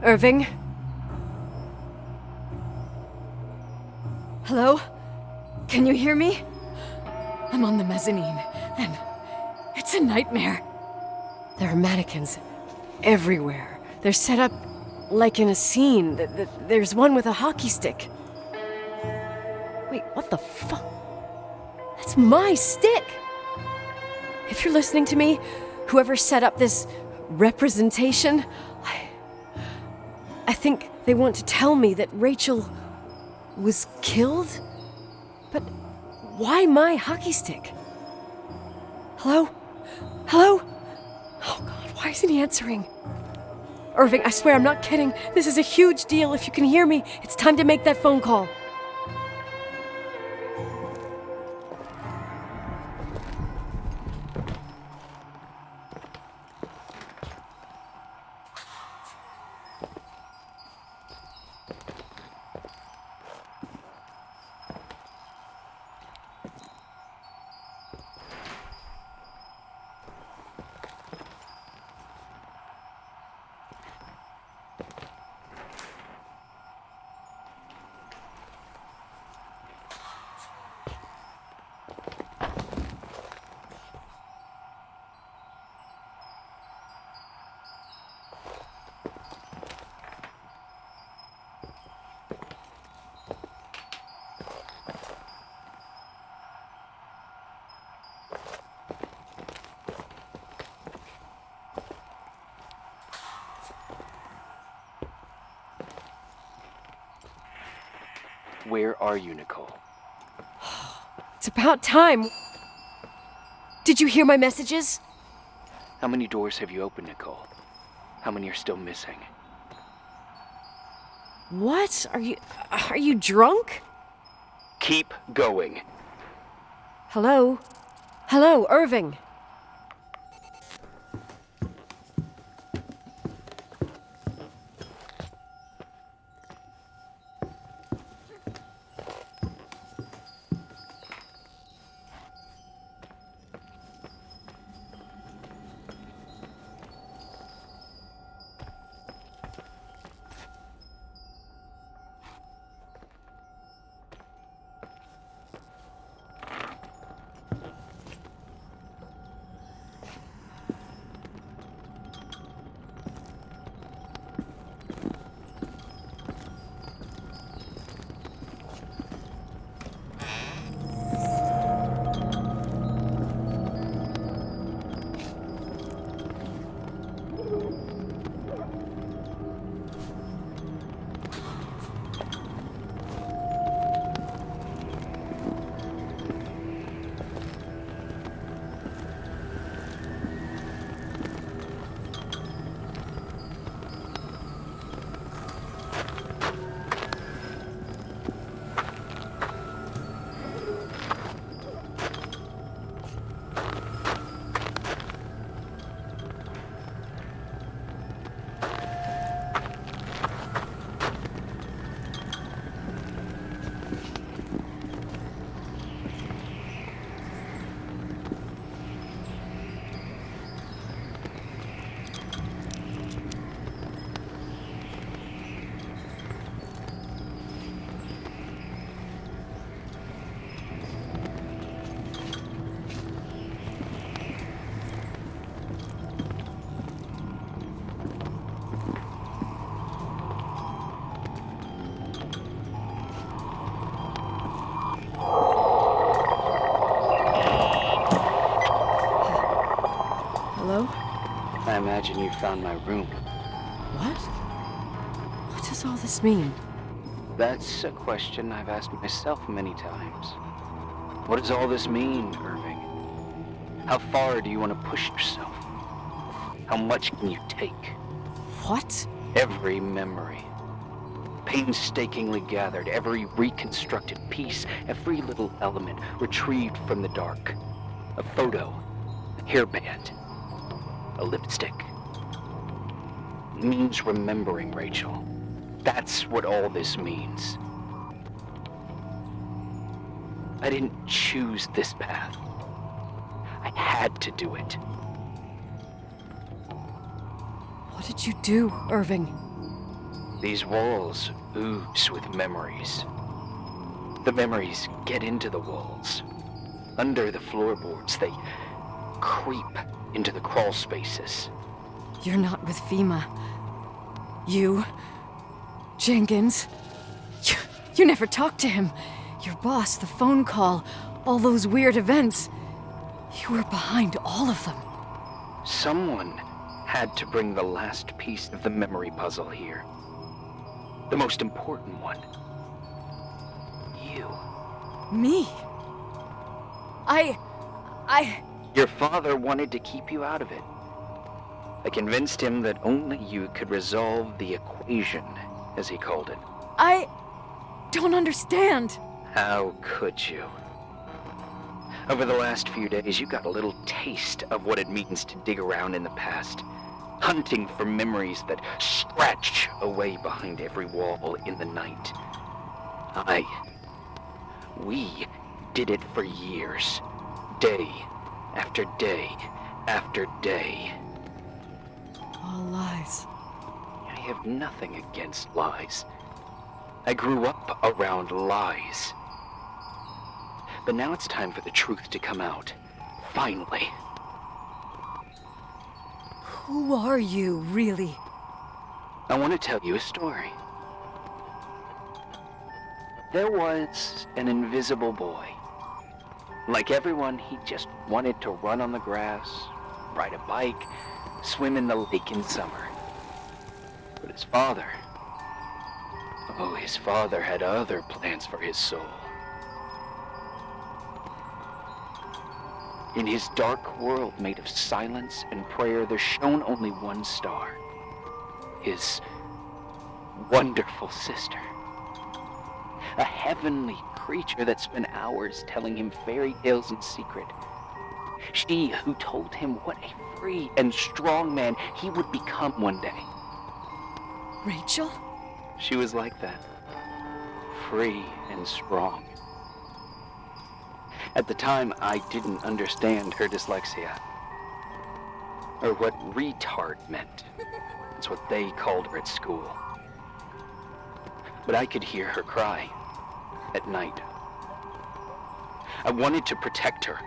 Irving? Hello? Can you hear me? I'm on the mezzanine, and it's a nightmare. There are mannequins everywhere. They're set up like in a scene. There's one with a hockey stick. Wait, what the fuck? That's my stick! If you're listening to me, whoever set up this representation, I think they want to tell me that Рэйчел was killed? But why my hockey stick? Hello? Hello? Oh God, why isn't he answering? Irving, I swear I'm not kidding. This is a huge deal. If you can hear me, it's time to make that phone call. Where are you, Nicole? It's about time. Did you hear my messages? How many doors have you opened, Nicole? How many are still missing? What? Are you drunk? Keep going. Hello? Hello, Irving. I imagine you found my room. What? What does all this mean? That's a question I've asked myself many times. What does all this mean, Irving? How far do you want to push yourself? How much can you take? What? Every memory. Painstakingly gathered, every reconstructed piece, every little element retrieved from the dark. A photo, a hairband, a lipstick. It means remembering, Рэйчел. That's what all this means. I didn't choose this path. I had to do it. What did you do, Irving? These walls ooze with memories. The memories get into the walls. Under the floorboards, they creep into the crawl spaces. You're not with FEMA. You... Jenkins... You never talked to him. Your boss, the phone call, all those weird events. You were behind all of them. Someone had to bring the last piece of the memory puzzle here. The most important one. You. Me? Your father wanted to keep you out of it. I convinced him that only you could resolve the equation, as he called it. I don't understand. How could you? Over the last few days, you got a little taste of what it means to dig around in the past, hunting for memories that scratch away behind every wall in the night. We did it for years, day after day after day. All lies. I have nothing against lies. I grew up around lies. But now it's time for the truth to come out. Finally. Who are you, really? I want to tell you a story. There was an invisible boy. Like everyone, he just wanted to run on the grass, ride a bike, swim in the lake in summer. But his father had other plans for his soul. In his dark world made of silence and prayer, there shone only one star. His wonderful sister. A heavenly creature that spent hours telling him fairy tales in secret. She who told him what a free and strong man he would become one day. Рэйчел? She was like that. Free and strong. At the time, I didn't understand her dyslexia. Or what retard meant. That's what they called her at school. But I could hear her cry at night. I wanted to protect her.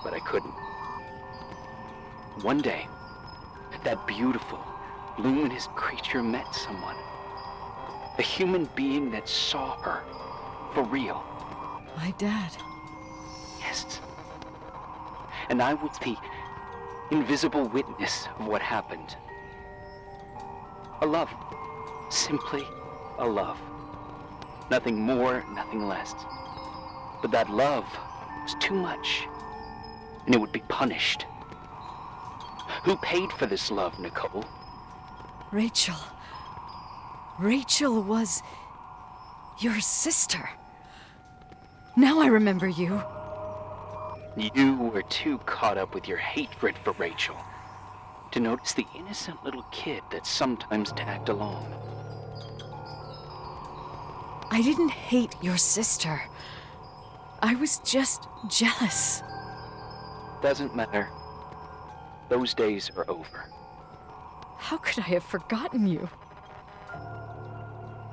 But I couldn't. One day, that beautiful, luminous creature met someone. A human being that saw her for real. My dad. Yes. And I was the invisible witness of what happened. A love. Simply a love. Nothing more, nothing less. But that love was too much, and it would be punished. Who paid for this love, Nicole? Рэйчел. Рэйчel was your sister. Now I remember you. You were too caught up with your hatred for Рэйчel to notice the innocent little kid that sometimes tagged along. I didn't hate your sister. I was just jealous. Doesn't matter. Those days are over. How could I have forgotten you?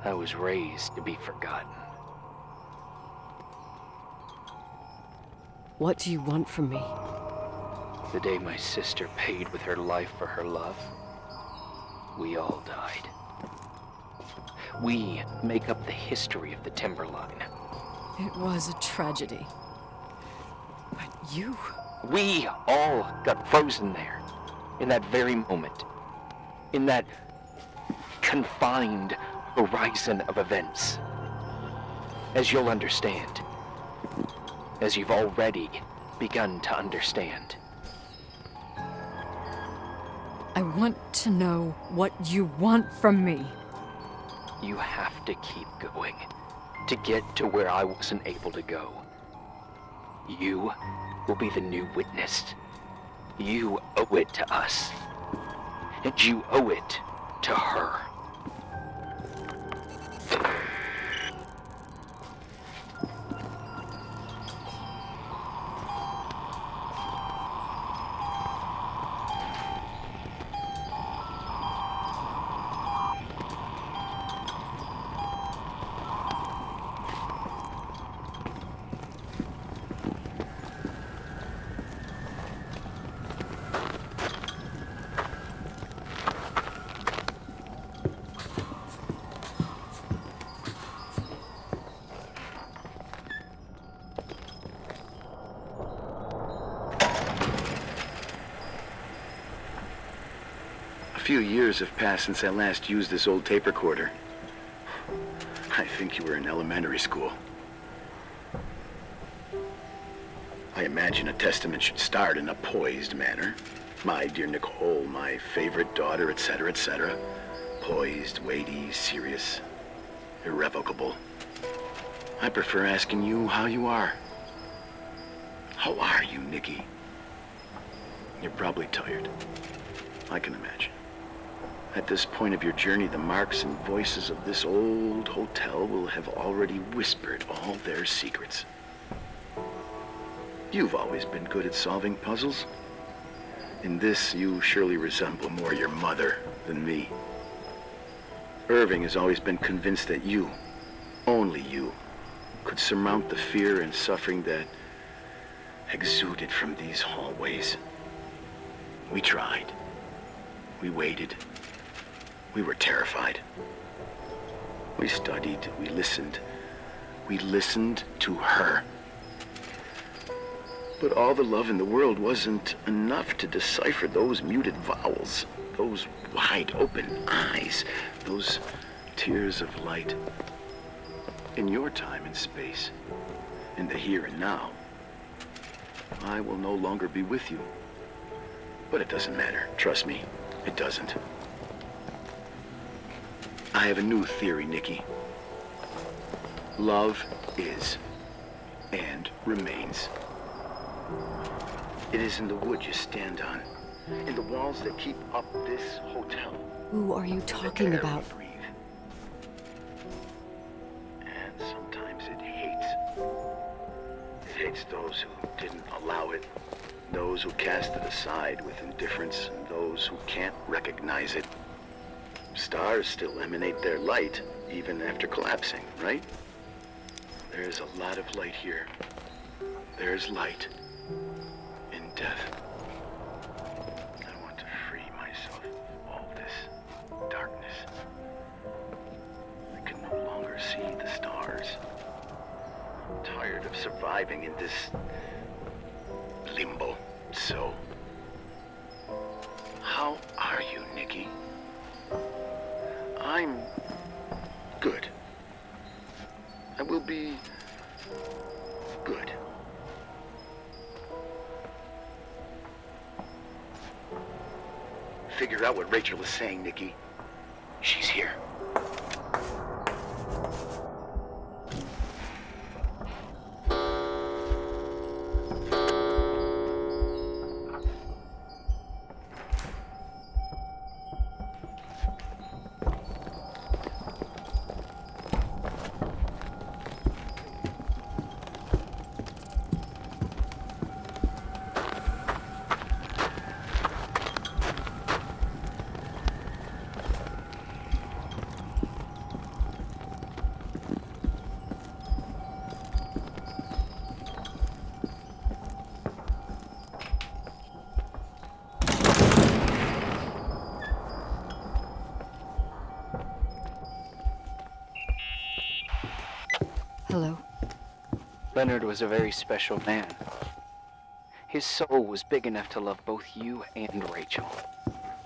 I was raised to be forgotten. What do you want from me? The day my sister paid with her life for her love, we all died. We make up the history of the Timberline. It was a tragedy. But you... We all got frozen there, in that very moment. In that confined horizon of events. As you'll understand. As you've already begun to understand. I want to know what you want from me. You have to keep going to get to where I wasn't able to go. You will be the new witness. You owe it to us. And you owe it to her. few years have passed since I last used this old tape recorder. I think you were in elementary school. I imagine a testament should start in a poised manner. My dear Nicole, my favorite daughter, etc., etc. Poised, weighty, serious, irrevocable. I prefer asking you how you are. How are you, Nikki? You're probably tired. I can imagine. At this point of your journey, the marks and voices of this old hotel will have already whispered all their secrets. You've always been good at solving puzzles. In this, you surely resemble more your mother than me. Irving has always been convinced that you, only you, could surmount the fear and suffering that exuded from these hallways. We tried. We waited. We were terrified. We studied. We listened. We listened to her. But all the love in the world wasn't enough to decipher those muted vowels, those wide open eyes, those tears of light. In your time and space, in the here and now, I will no longer be with you. But it doesn't matter. Trust me, it doesn't. I have a new theory, Nikki. Love is and remains. It is in the wood you stand on, in the walls that keep up this hotel. Who are you talking about? And sometimes it hates. It hates those who didn't allow it, those who cast it aside with indifference, and those who can't recognize it. Stars still emanate their light, even after collapsing, right? There is a lot of light here. There's light in death. I want to free myself of all this darkness. I can no longer see the stars. I'm tired of surviving in this limbo. So, how are you, Nikki? I'm good. I will be good. Figure out what Рэйчел is saying, Nikki. She's here. Hello. Leonard was a very special man. His soul was big enough to love both you and Рэйчел.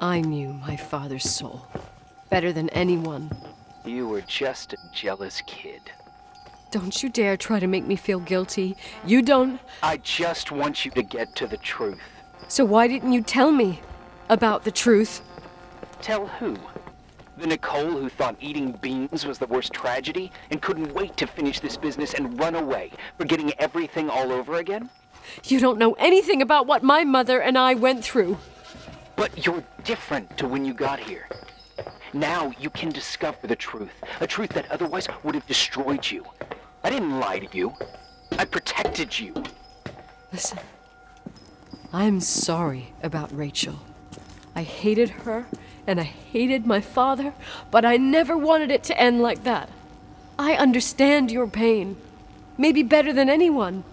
I knew my father's soul better than anyone. You were just a jealous kid. Don't you dare try to make me feel guilty. You don't... I just want you to get to the truth. So why didn't you tell me about the truth? Tell who? The Nicole who thought eating beans was the worst tragedy and couldn't wait to finish this business and run away, forgetting everything all over again? You don't know anything about what my mother and I went through. But you're different to when you got here. Now you can discover the truth, a truth that otherwise would have destroyed you. I didn't lie to you. I protected you. Listen, I'm sorry about Рэйчел. I hated her, and I hated my father, but I never wanted it to end like that. I understand your pain, maybe better than anyone.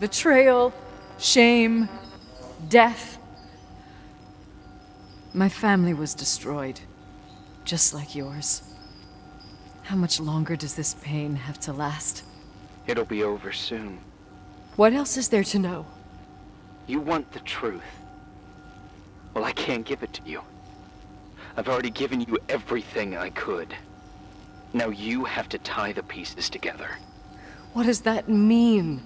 Betrayal, shame, death. My family was destroyed, just like yours. How much longer does this pain have to last? It'll be over soon. What else is there to know? You want the truth. Well, I can't give it to you. I've already given you everything I could. Now you have to tie the pieces together. What does that mean?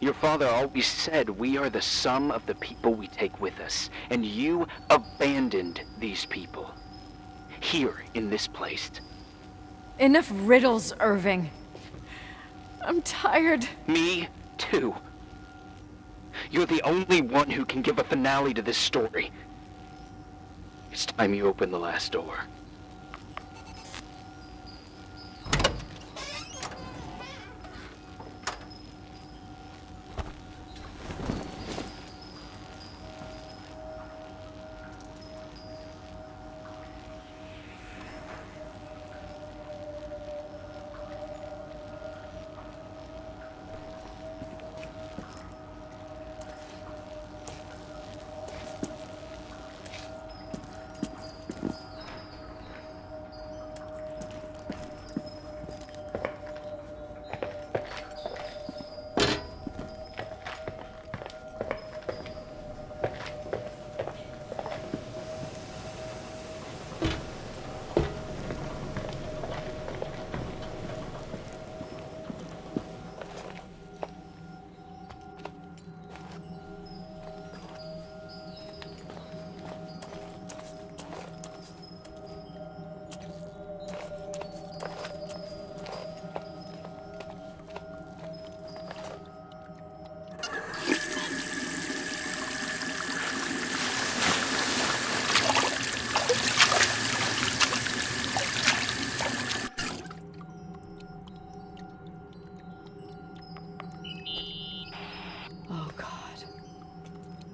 Your father always said we are the sum of the people we take with us, and you abandoned these people. Here, in this place. Enough riddles, Irving. I'm tired. Me, too. You're the only one who can give a finale to this story. It's time you open the last door.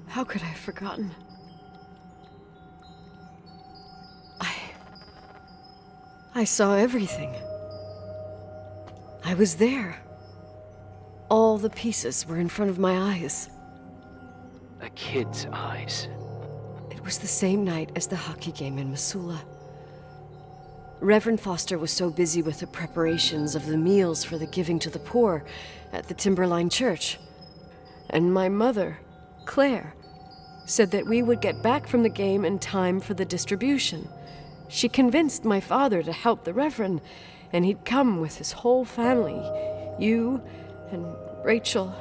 How could I have forgotten? I saw everything. I was there. All the pieces were in front of my eyes. A kid's eyes. It was the same night as the hockey game in Missoula. Reverend Foster was so busy with the preparations of the meals for the giving to the poor at the Timberline Church. And my mother, Claire, said that we would get back from the game in time for the distribution. She convinced my father to help the Reverend, and he'd come with his whole family. You and Рэйчel.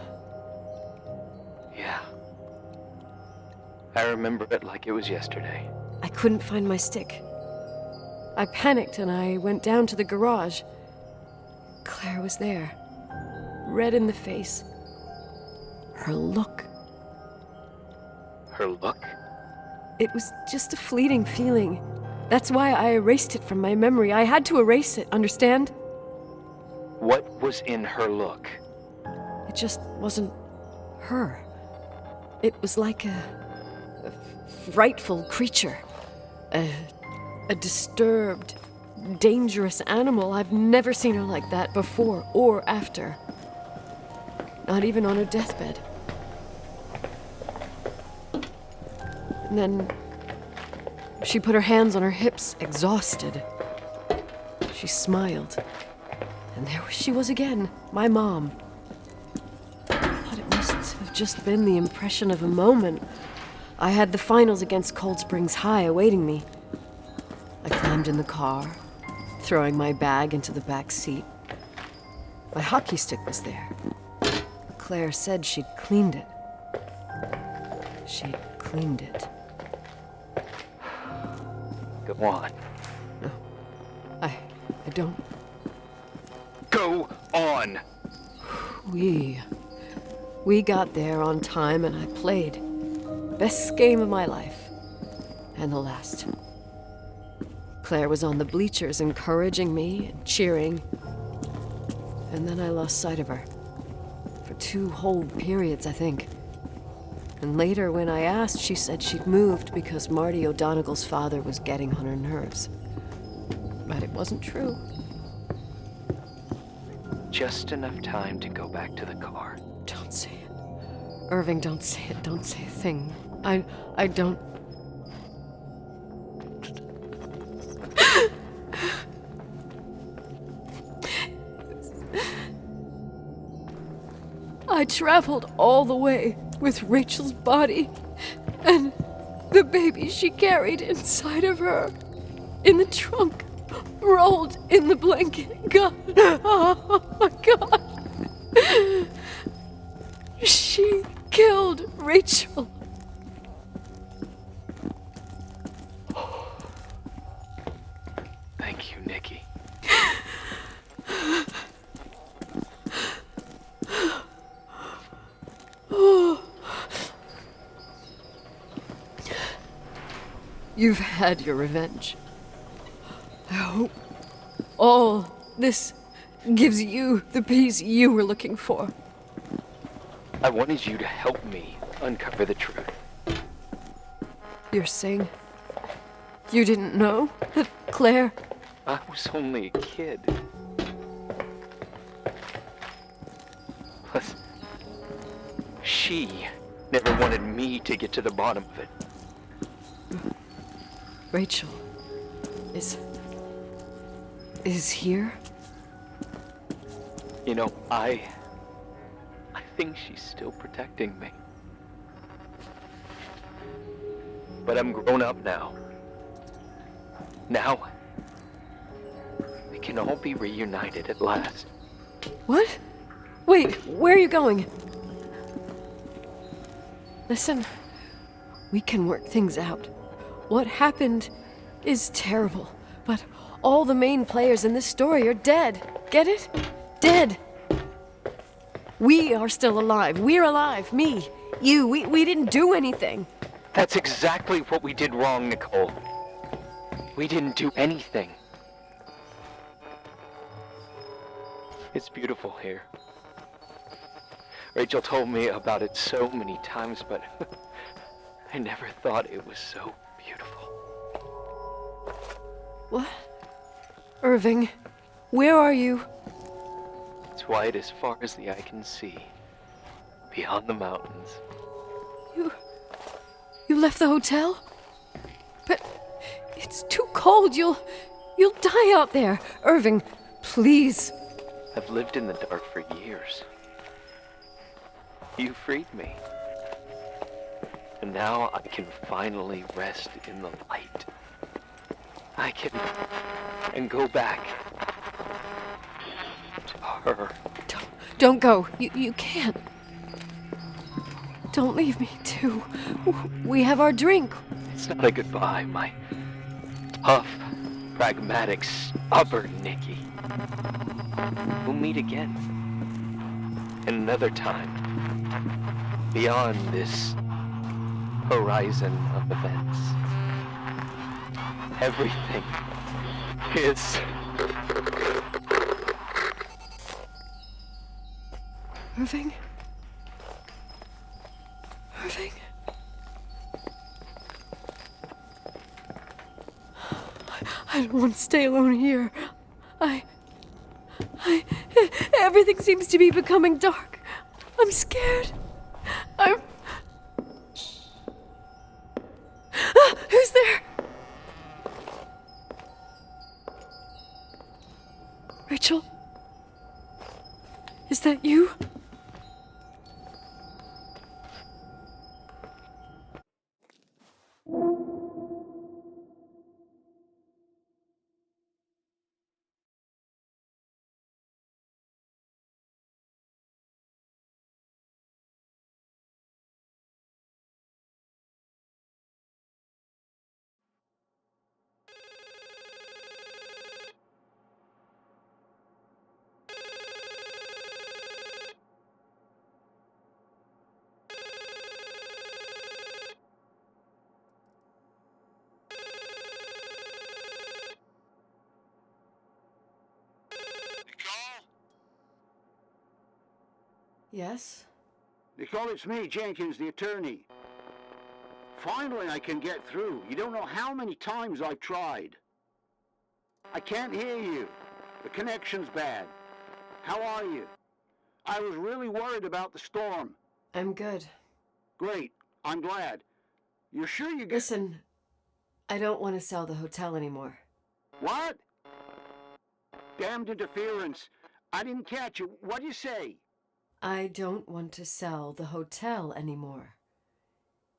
Yeah. I remember it like it was yesterday. I couldn't find my stick. I panicked and I went down to the garage. Claire was there, red in the face. Her look. Her look? It was just a fleeting feeling. That's why I erased it from my memory. I had to erase it, understand? What was in her look? It just wasn't her. It was like a frightful creature. A disturbed, dangerous animal. I've never seen her like that before or after. Not even on her deathbed. And then she put her hands on her hips, exhausted. She smiled. And there she was again, my mom. I thought it must have just been the impression of a moment. I had the finals against Cold Springs High awaiting me. I climbed in the car, throwing my bag into the back seat. My hockey stick was there. Claire said she'd cleaned it. She'd cleaned it. Go on. No, I don't. Go on! We got there on time and I played. Best game of my life. And the last. Claire was on the bleachers encouraging me and cheering. And then I lost sight of her. For 2 whole periods, I think. And later, when I asked, she said she'd moved because Marty O'Donegal's father was getting on her nerves. But it wasn't true. Just enough time to go back to the car. Don't say it. Irving, don't say it. Don't say a thing. I don't... I traveled all the way with Rachel's body, and the baby she carried inside of her, in the trunk, rolled in the blanket. God, oh my God. She killed Рэйчел. Thank you, Nikki. You've had your revenge. I hope all this gives you the peace you were looking for. I wanted you to help me uncover the truth. You're saying you didn't know that Claire... I was only a kid. Plus, she never wanted me to get to the bottom of it. Рэйчel is here? You know, I think she's still protecting me. But I'm grown up now. Now, we can all be reunited at last. What? Wait, where are you going? Listen, we can work things out. What happened is terrible, but all the main players in this story are dead. Get it? Dead. We are still alive. We're alive. Me, you, we didn't do anything. That's exactly what we did wrong, Nicole. We didn't do anything. It's beautiful here. Рэйчel told me about it so many times, but I never thought it was so beautiful. What? Irving, where are you? It's white as far as the eye can see, beyond the mountains. You left the hotel? But it's too cold. You'll die out there. Irving, please. I've lived in the dark for years. You freed me. And now I can finally rest in the light. I can go back to her. Don't go. You can't. Don't leave me, too. We have our drink. It's not a goodbye, my tough, pragmatic, stubborn Nikki. We'll meet again. Another time. Beyond this horizon of events. Everything is... Irving? Irving? I don't want to stay alone here. Everything seems to be becoming dark. I'm scared. Who's there? Рэйчel? Is that you? Yes? Nicole, it's me, Jenkins, the attorney. Finally, I can get through. You don't know how many times I've tried. I can't hear you. The connection's bad. How are you? I was really worried about the storm. I'm good. Great. I'm glad. You're sure you get... Listen, I don't want to sell the hotel anymore. What? Damned interference. I didn't catch you. What'd you say? I don't want to sell the hotel anymore.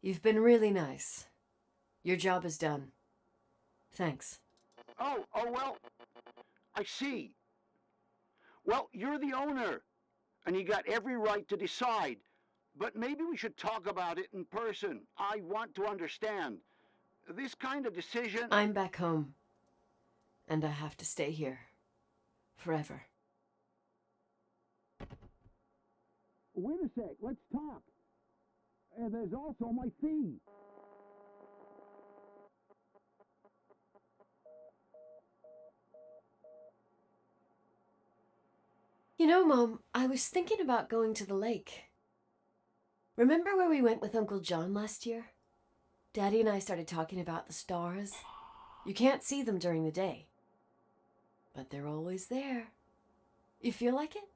You've been really nice. Your job is done. Thanks. Oh, well, I see. Well, you're the owner, and you got every right to decide. But maybe we should talk about it in person. I want to understand. This kind of decision... I'm back home. And I have to stay here. Forever. Wait a sec, let's talk. And there's also my fee. You know, Mom, I was thinking about going to the lake. Remember where we went with Uncle John last year? Daddy and I started talking about the stars. You can't see them during the day. But they're always there. You feel like it?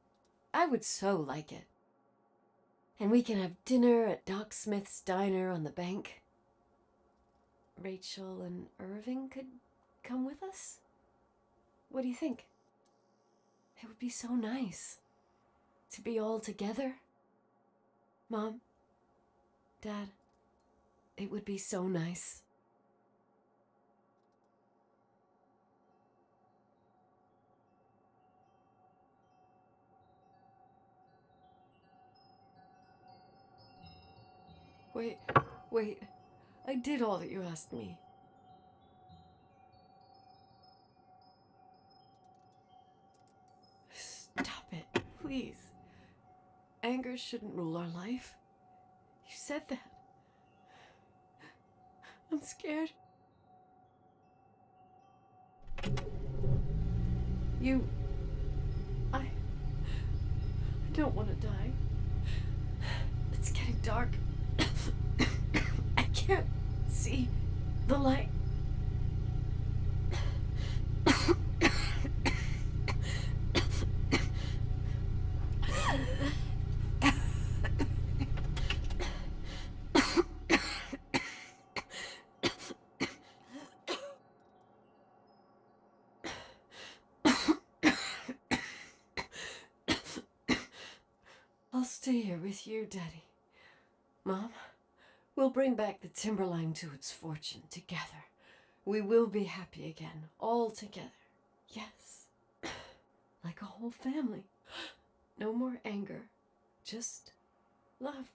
I would so like it. And we can have dinner at Doc Smith's diner on the bank. Рэйчел and Irving could come with us? What do you think? It would be so nice to be all together. Mom, Dad, it would be so nice. Wait, I did all that you asked me. Stop it, please. Anger shouldn't rule our life. You said that. I'm scared. I don't want to die. It's getting dark. I can't see the light. I'll stay here with you, Daddy. Mom, we'll bring back the timberline to its fortune together. We will be happy again, all together. Yes. Like a whole family. No more anger, just love.